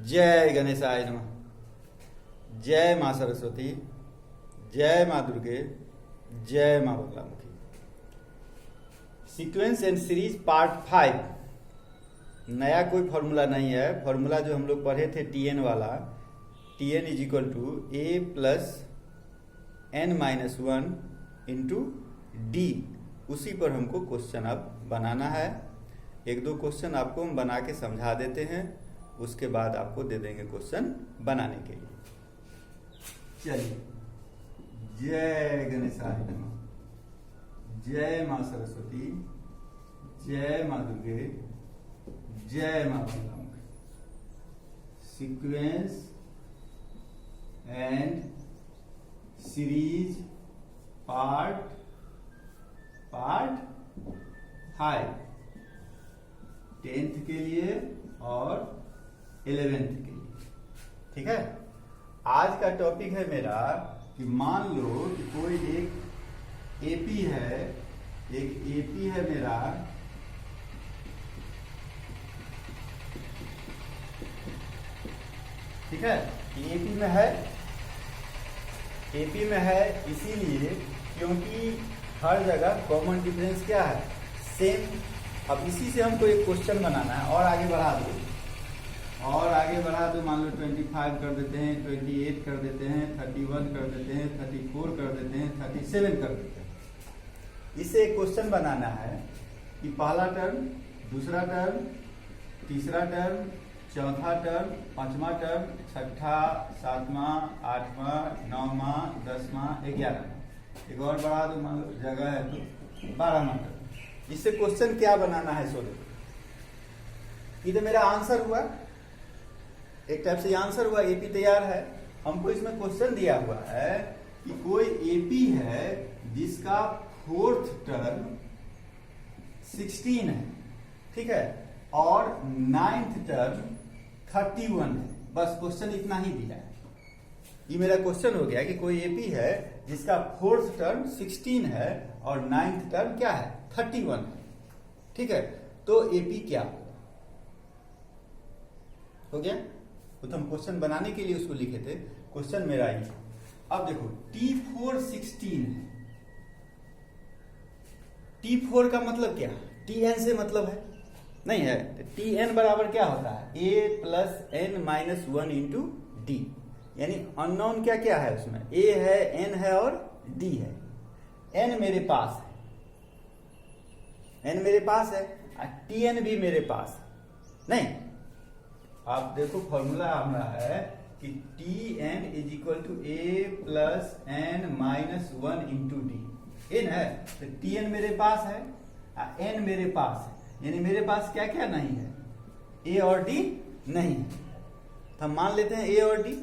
जय गणेशाय नमः। जय माँ सरस्वती, जय माँ दुर्गे, जय माँ Baglamukhi. Sequence and series part 5। नया कोई फॉर्मूला नहीं है। फॉर्मूला जो हम लोग पढ़े थे टी एन वाला, t n is equal to a plus n minus one into d, उसी पर हमको क्वेश्चन अब बनाना है। एक दो क्वेश्चन आपको हम बना के समझा देते हैं, उसके बाद आपको दे देंगे क्वेश्चन बनाने के लिए। चलिए, जय गणेशाय नमः, जय माँ सरस्वती, जय माँ दुर्गे, जय माँ Baglamukhi. Sequence and series part 5 10th के लिए और 11th के लिए। ठीक है। आज का टॉपिक है मेरा कि मान लो कि कोई एक एपी है, एक एपी है मेरा, ठीक है। एपी में है, एपी में है इसीलिए क्योंकि हर जगह कॉमन डिफरेंस क्या है, सेम। अब इसी से हमको एक क्वेश्चन बनाना है और आगे बढ़ा दो, और आगे बढ़ा दो। मान लो 25 कर देते हैं, 28 कर देते हैं, 31 कर देते हैं, 34 कर देते हैं, 37 कर देते हैं। इससे एक क्वेश्चन बनाना है कि पहला टर्म, दूसरा टर्म, तीसरा टर्म, चौथा टर्म, पांचवा टर्म, छठा, सातवां, आठवां, नौवां, 10वां, 11वां। एक और बढ़ा दो, मान लो जगह है तो 12वां टर्म। इससे क्वेश्चन क्या बनाना है सो देखो। ये तो मेरा आंसर हुआ, एक टाइप से आंसर हुआ, एपी तैयार है। हमको इसमें क्वेश्चन दिया हुआ है कि कोई एपी है जिसका फोर्थ टर्म 16 है, ठीक है, और 9th टर्म 31 है। बस क्वेश्चन इतना ही दिया है। ये मेरा क्वेश्चन हो गया कि कोई एपी है जिसका फोर्थ टर्म 16 है और 9th टर्म क्या है, 31 है। ठीक है, तो एपी क्या हो गया? वो तो हम क्वेश्चन बनाने के लिए उसको लिखे थे। क्वेश्चन मेरा ही। अब देखो, T4 16 है। T4 का मतलब क्या? Tn से मतलब है नहीं है। Tn बराबर क्या होता है, a plus n minus one into d. यानी अननोन क्या क्या है उसमें, a है, n है और d है। n मेरे पास है, n मेरे पास है, Tn भी मेरे पास है। नहीं, आप देखो फॉर्मूला हमारा है कि Tn is equal to a plus n minus one into d. N है तो Tn मेरे पास है, n मेरे पास है। यानी मेरे पास क्या क्या नहीं है, a और d नहीं है। तो हम मान लेते हैं a और d।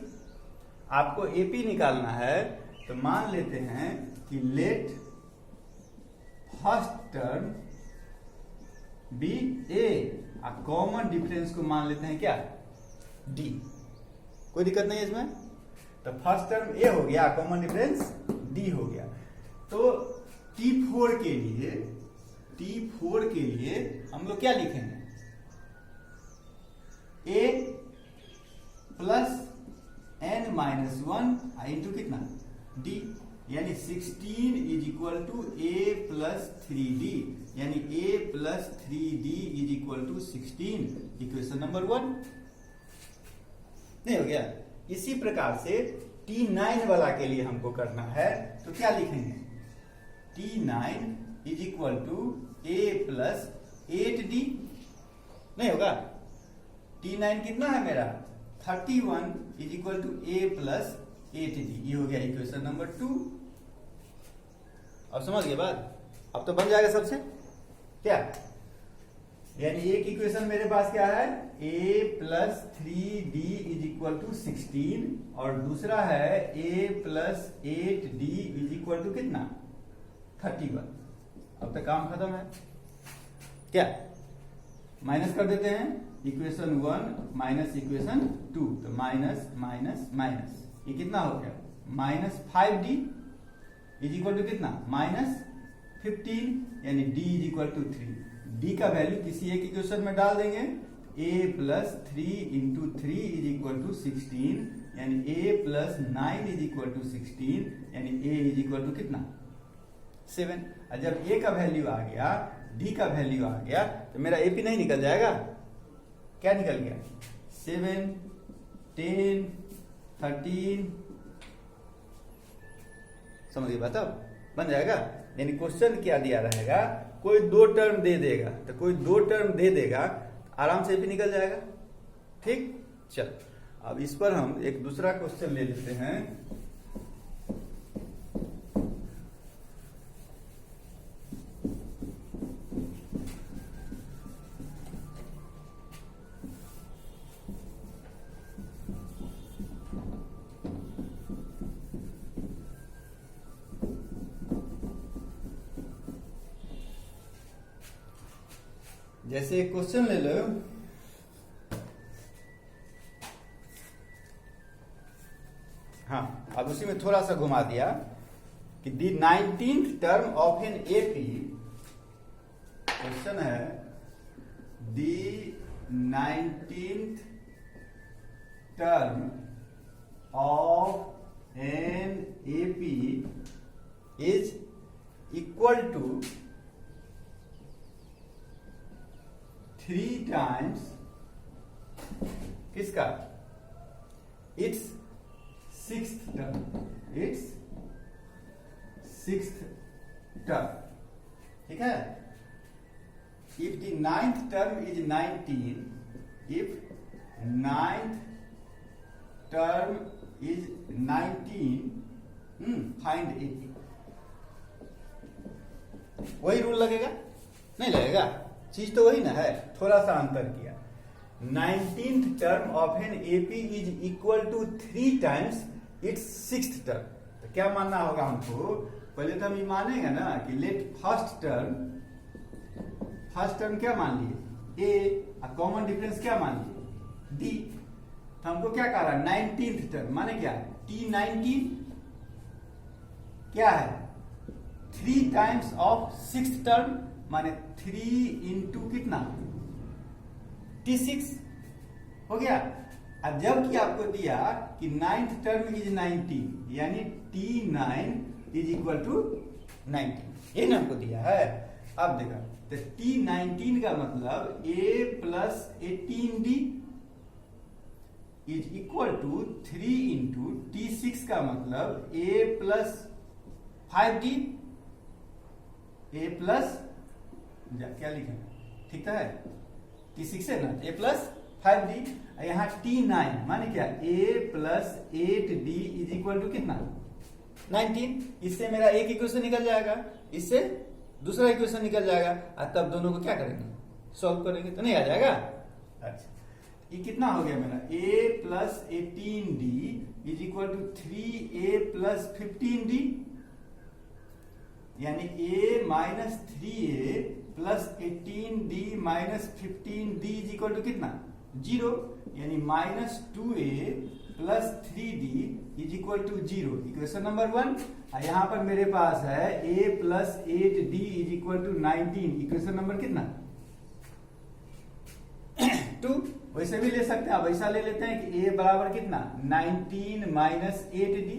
आपको एपी निकालना है तो मान लेते हैं कि लेट फर्स्ट टर्म बी ए, कॉमन डिफरेंस को मान लेते हैं क्या, डी। कोई दिक्कत नहीं है इसमें। तो फर्स्ट टर्म ए हो गया, कॉमन डिफरेंस डी हो गया। तो T4 के लिए, T4 के लिए हम लोग क्या लिखेंगे, a plus n minus one into कितना, d। यानी 16 is equal to a plus 3d, यानी a plus 3d is equal to 16। Equation number 1 नहीं हो गया। इसी प्रकार से T9 वाला के लिए हमको करना है तो क्या लिखेंगे, T9 is equal to a plus 8d। नहीं होगा। T9 कितना है मेरा, 31 is equal to a plus 8d। ये हो गया इक्वेशन नंबर 2। अब समझ गए बात? अब तो बन जाएगा सबसे क्या, यानी एक इक्वेशन मेरे पास क्या है, a plus 3d is equal to 16, और दूसरा है a plus 8d is equal to कितना, 31। अब तक काम खत्म है क्या? माइनस कर देते हैं, इक्वेशन 1 माइनस इक्वेशन 2, तो माइनस माइनस माइनस, ये कितना हो गया, minus 5d is equal to कितना, माइनस 15, यानी d is equal to 3। d का वैल्यू किसी एक इक्वेशन में डाल देंगे, a plus 3 into 3 is equal to 16, यानी a plus 9 is equal to 16, यानी a इज इक्वल टू कितना 7। और जब a का वैल्यू आ गया, d का वैल्यू आ गया, तो मेरा ap नहीं निकल जाएगा? क्या निकल गया? 7, 10, 13, समझ गए? बताओ, बन जाएगा। यानी क्वेश्चन क्या दिया रहेगा, कोई दो टर्म दे देगा, तो कोई दो टर्म दे देगा, आराम से भी निकल जाएगा। ठीक, चल अब इस पर हम एक दूसरा क्वेश्चन ले लेते हैं। जैसे एक क्वेश्चन ले लो, हाँ, अब उसी में थोड़ा सा घुमा दिया कि the 19th term of an AP, question है the 19th term of an AP is equal to 3 times किसका? It's 6th term, it's 6th term. ठीक है, if the 9th term is 19, if 9th term is 19, find AP. वही rule लगेगा? नहीं लगेगा, चीज तो वही ना है, थोड़ा सा अंतर किया। 19th term of an AP is equal to 3 times its 6th term. तो क्या मानना होगा हमको? पहले तो हम ये मानेंगे ना कि लेट फर्स्ट टर्म क्या मान लिए? ए, कॉमन डिफरेंस क्या मान लिए? डी। तो हमको क्या कह रहा है? 19th टर्म माने क्या? T19 क्या है? 3 टाइम्स ऑफ 6th टर्म, माने 3 इंटू कितना? T6 हो गया। अब जब कि आपको दिया कि 9th टर्म इज 19, यानी T9 इज इक्वल टू 19, ये ना हमको दिया है। अब देखा तो T19 का मतलब a plus 18d is equal to 3 into T6 का मतलब a plus 5d, a plus क्या लिखा ठीक है? T6 है ना, a प्लस 5d। यहाँ T9 माने क्या? a plus 8d is equal to कितना? 19। इससे मेरा एक इक्वेशन निकल जाएगा, इससे दूसरा इक्वेशन निकल जाएगा, और तब दोनों को क्या करेंगे? सॉल्व करेंगे, तो नहीं आ जाएगा। अच्छा, ये कितना हो गया मेरा? a plus 18d is equal to 3a plus 15d, यानी a minus 3a plus 18d minus 15d is equal to कितना? 0, यानी minus 2a plus 3d is equal to 0। Equation number 1। यहाँ पर मेरे पास है a plus 8d is equal to 19, equation number कितना? 2। वैसे भी ले सकते हैं, अब ऐसा ले लेते हैं कि a बराबर कितना? 19 माइनस 8d।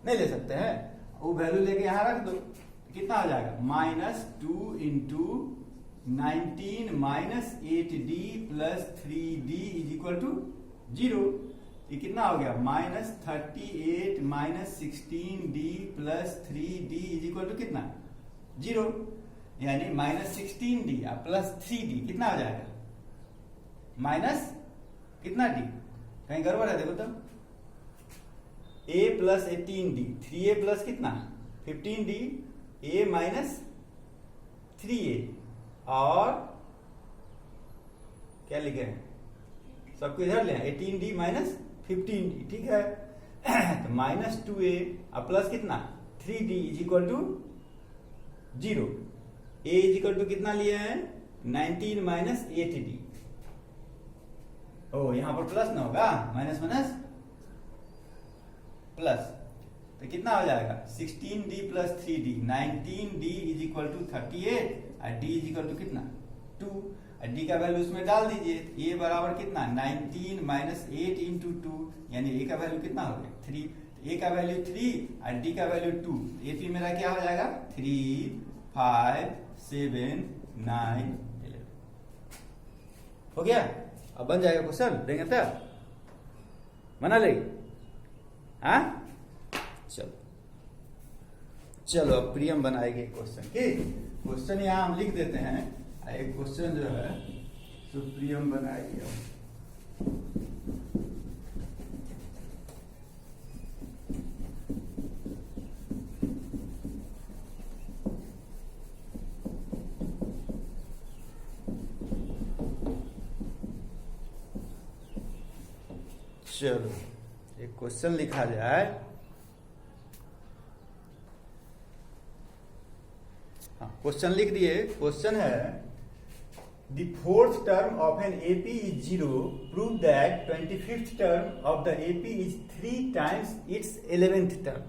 नहीं ले सकते हैं, वो वैल्यू लेके यहाँ रख दो, कितना हो जाएगा? Minus 2 into 19 minus 8d plus 3d is equal to 0। ये कितना हो गया? Minus 38 minus 16d plus 3d is equal to कितना? 0, यानी माइनस 16d प्लस 3d कितना हो जाएगा? माइनस कितना d? कहीं गड़बड़ है देखो तो। a plus 18d, 3a plus कितना? 15d, a माइनस 3a, और क्या लिखे हैं? सबको इधर ले, 18d माइनस 15d। ठीक है, तो माइनस 2a प्लस कितना? 3d is equal to 0। a is equal to कितना लिए हैं? 19 माइनस 8d। ओ, यहां पर प्लस ना होगा, माइनस माइनस प्लस, तो कितना हो जाएगा? 16d plus 3d, 19d is equal to 38, और d इज इक्वल टू कितना? 2। डी का वैल्यू उसमें डाल दीजिए। ए बराबर कितना 19 माइनस 8 इंटू 2, यानी ए का वैल्यू कितना हो गया 3। ए का वैल्यू 3 और डी का वैल्यू 2। एपी मेरा क्या हो जाएगा 3 5 7 9 11 हो गया। अब बन जाएगा क्वेश्चन, देंगे तब बना लेंगे। हाँ चलो चलो अब प्रियम बनाएंगे क्वेश्चन की। क्वेश्चन यहाँ हम लिख देते हैं, एक क्वेश्चन जो है तो प्रियम बनाएगी। चलो एक क्वेश्चन लिखा जाए। हाँ क्वेश्चन लिख दिए। क्वेश्चन है the fourth term of an AP is 0, prove that 25th term of the AP is 3 times it's 11th term.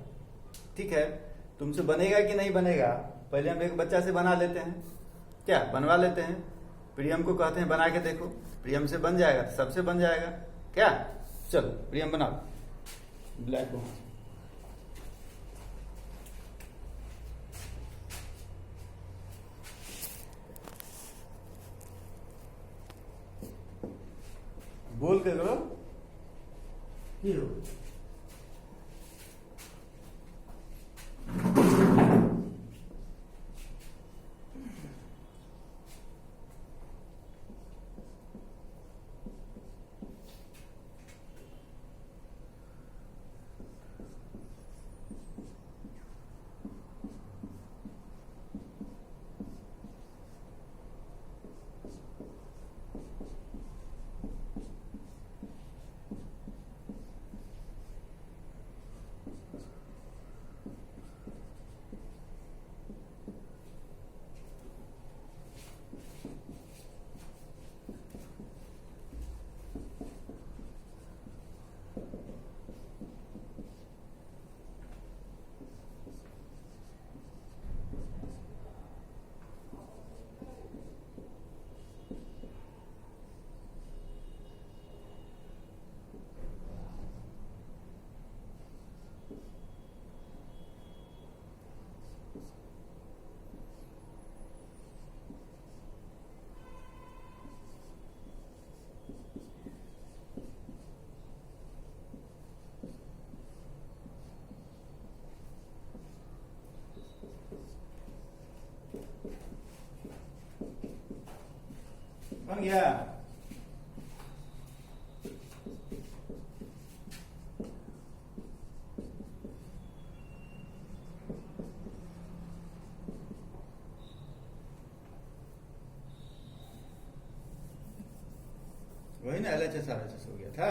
ठीक है, तुमसे बनेगा कि नहीं बनेगा, पहले हम एक बच्चा से बना लेते हैं, क्या बनवा लेते हैं। प्रियम को कहते हैं बना के देखो, प्रियम से बन जाएगा तो सबसे बन जाएगा क्या। चलो प्रियम बनाओ ब्लैक बोर्ड। बोल के करो की हो। बन गया। वही ना LHS RHS हो गया था।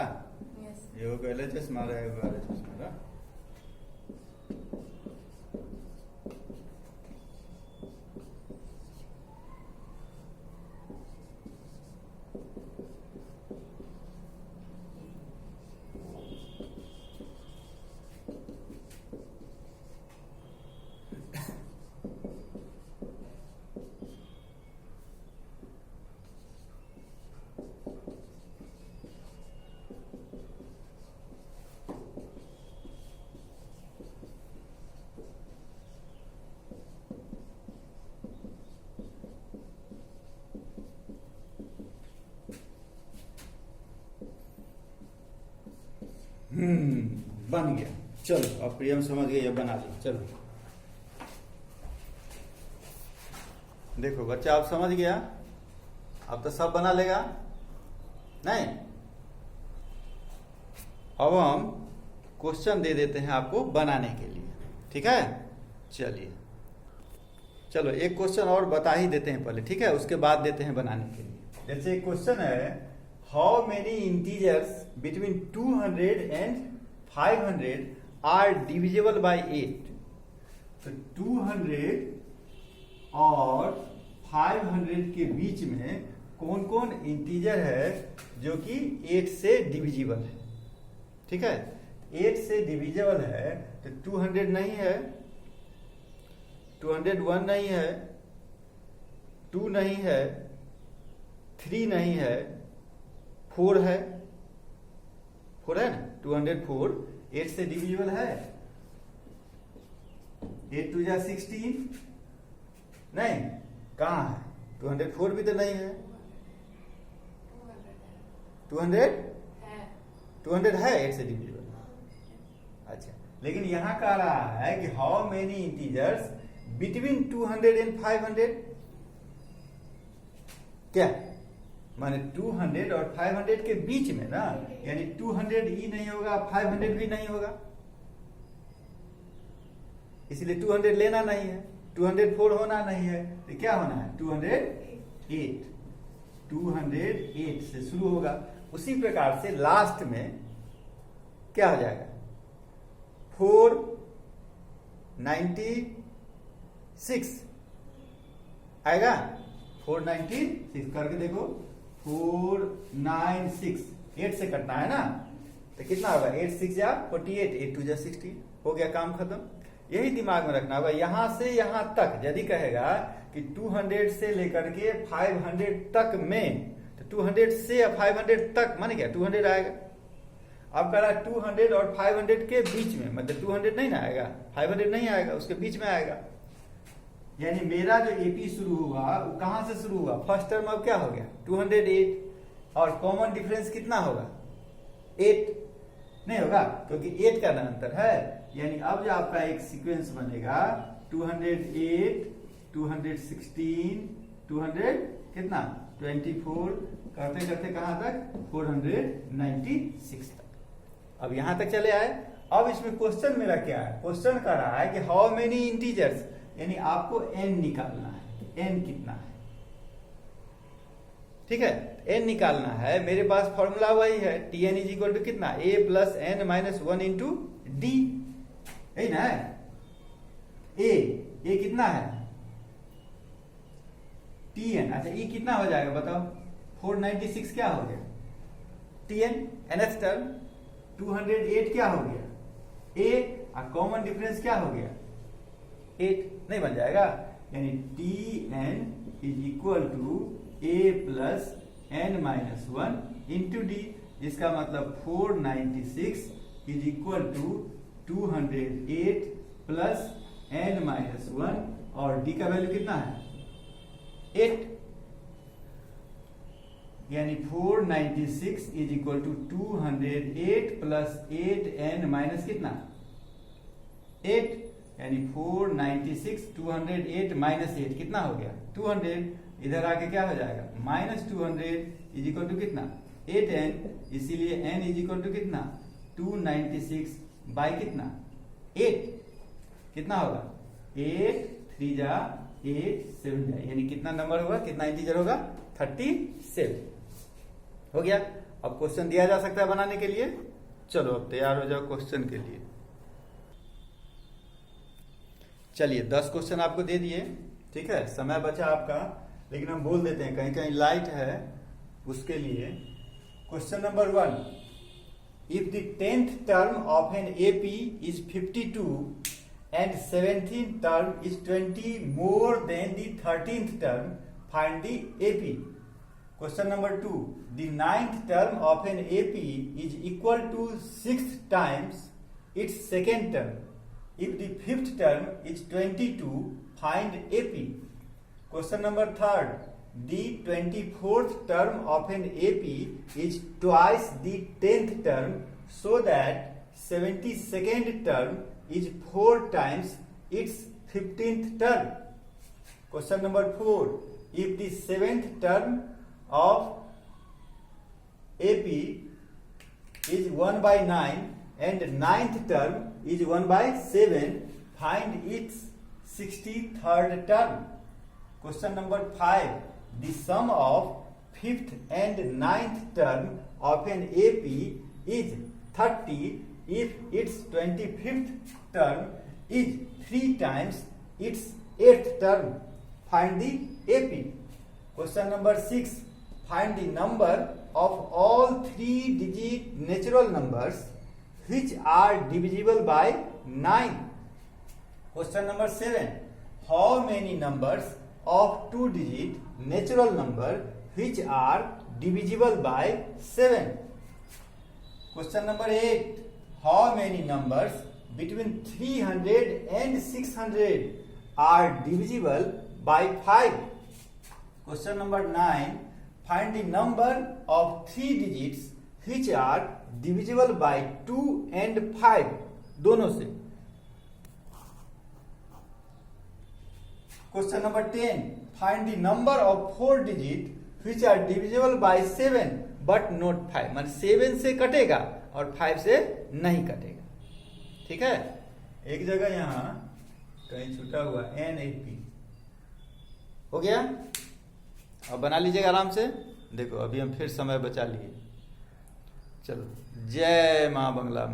ये होगा LHS मारा है, RHS मारा। बन गया। चलो अब प्रियम समझ गए, बना लिया। चलो देखो बच्चा आप समझ गया, अब तो सब बना लेगा नहीं। अब हम क्वेश्चन दे देते हैं आपको बनाने के लिए, ठीक है। चलिए चलो एक क्वेश्चन और बता ही देते हैं पहले, ठीक है, उसके बाद देते हैं बनाने के लिए। जैसे क्वेश्चन है how many integers between 200 and 500 are divisible by 8। तो 200 और 500 के बीच में कौन कौन इंटीजर है जो कि 8 से डिविजिबल है, ठीक है। 8 से डिविजिबल है तो 200 नहीं है, 201 नहीं है, 2 नहीं है, 3 नहीं है, 4 है, 4 है ना, 204 8 से डिविजिबल है, 8 2 जा 16, नहीं, कहाँ है, 204 भी तो नहीं है, 200 है 8 से डिविजिबल। अच्छा, लेकिन यहां कह रहा है कि how many integers between 200 and 500, क्या माने 200 और 500 के बीच में ना, यानी 200 ही नहीं होगा, 500 भी नहीं होगा, इसलिए 200 लेना नहीं है, 204 होना नहीं है, तो क्या होना है, 208 से शुरू होगा। उसी प्रकार से लास्ट में क्या हो जाएगा, 496 आएगा, 496 करके देखो, 496 8 से कटना है ना, तो कितना होगा, 8 6 जा 48, 8 2 जा 60, हो गया काम खत्म। यही दिमाग में रखना होगा, यहां से यहां तक यदि कहेगा कि 200 से लेकर के 500 तक में, तो 200 से 500 तक माने क्या 200 आएगा। अब कह रहा है 200 और 500 के बीच में, मतलब 200 नहीं ना आएगा, 500 नहीं आएगा, उसके बीच में आएगा। यानी मेरा जो एपी शुरू हुआ वो कहां से शुरू हुआ, फर्स्ट टर्म अब क्या हो गया 208, और कॉमन डिफरेंस कितना होगा 8 नहीं होगा, क्योंकि 8 का अंतर है। यानी अब जो आपका एक सीक्वेंस बनेगा 208 216 200 कितना 24 करते करते कहां तक 496 तक। अब यहां तक चले आए। अब इसमें क्वेश्चन मेरा क्या है, क्वेश्चन कर रहा है कि हाउ मेनी इंटीजर्स, यानी आपको n निकालना है, n कितना है, ठीक है, n निकालना है। मेरे पास फॉर्मूला वही है, Tn इज इक्वल टू कितना a plus n minus 1 into D, यही ना है। a कितना है Tn, अच्छा e कितना हो जाएगा बताओ, 496 क्या हो गया Tn, nth टर्म 208 क्या हो गया a, और कॉमन डिफरेंस क्या हो गया 8, नहीं बन जाएगा। यानी Tn is equal to a plus n minus 1 into d, इसका मतलब 496 is equal to 208 plus n minus 1, और डी का वैल्यू कितना है 8, यानी 496 is equal to 208 plus 8n minus कितना 8, यानी 496 208 माइनस 8 कितना हो गया 200, इधर आके क्या हो जाएगा माइनस 200 इज इक्वल टू कितना 8n, इसीलिए n इज इक्वल टू कितना 296 बाई कितना 8, कितना होगा 8 3 जा 8 7 जा, यानी कितना नंबर होगा, कितना इंटीजर होगा 37 हो गया। अब क्वेश्चन दिया जा सकता है बनाने के लिए, चलो अब तैयार हो जाओ क्वेश्चन के लिए। चलिए 10 क्वेश्चन आपको दे दिए, ठीक है, समय बचा आपका, लेकिन हम बोल देते हैं कहीं कहीं लाइट है उसके लिए। Question number 1, if the 10th term of an AP is 52 and 17th term is 20 more than the 13th term, find the AP. Question number 2, the 9th term of an AP is equal to 6 times its second term. If the 5th term is 22, find AP. Question number 3, the 24th term of an AP is twice the 10th term, so that 72nd term is 4 times its 15th term. Question number 4, if the 7th term of AP is 1 by 9 and 9th term is 1 by 7, find its 63rd term. Question number 5, the sum of 5th and 9th term of an AP is 30 if its 25th term is 3 times its 8th term. Find the AP. Question number 6, find the number of all 3-digit natural numbers which are divisible by 9. Question number 7, how many numbers of 2-digit natural number which are divisible by 7. Question number 8. How many numbers between 300 and 600 are divisible by 5? Question number 9. Find the number of 3 digits which are divisible by 2 and 5. दोनों से. Question number 10. Find the number of 4 digits which are divisible by 7 but not 5. मान 7 से कटेगा और 5 से नहीं कटेगा. ठीक है, एक जगह यहां कहीं छूटा हुआ NAP हो गया. अब बना लीजिएगा आराम से. देखो अभी हम फिर समय बचा लिए. चलो, जय मां बंगला.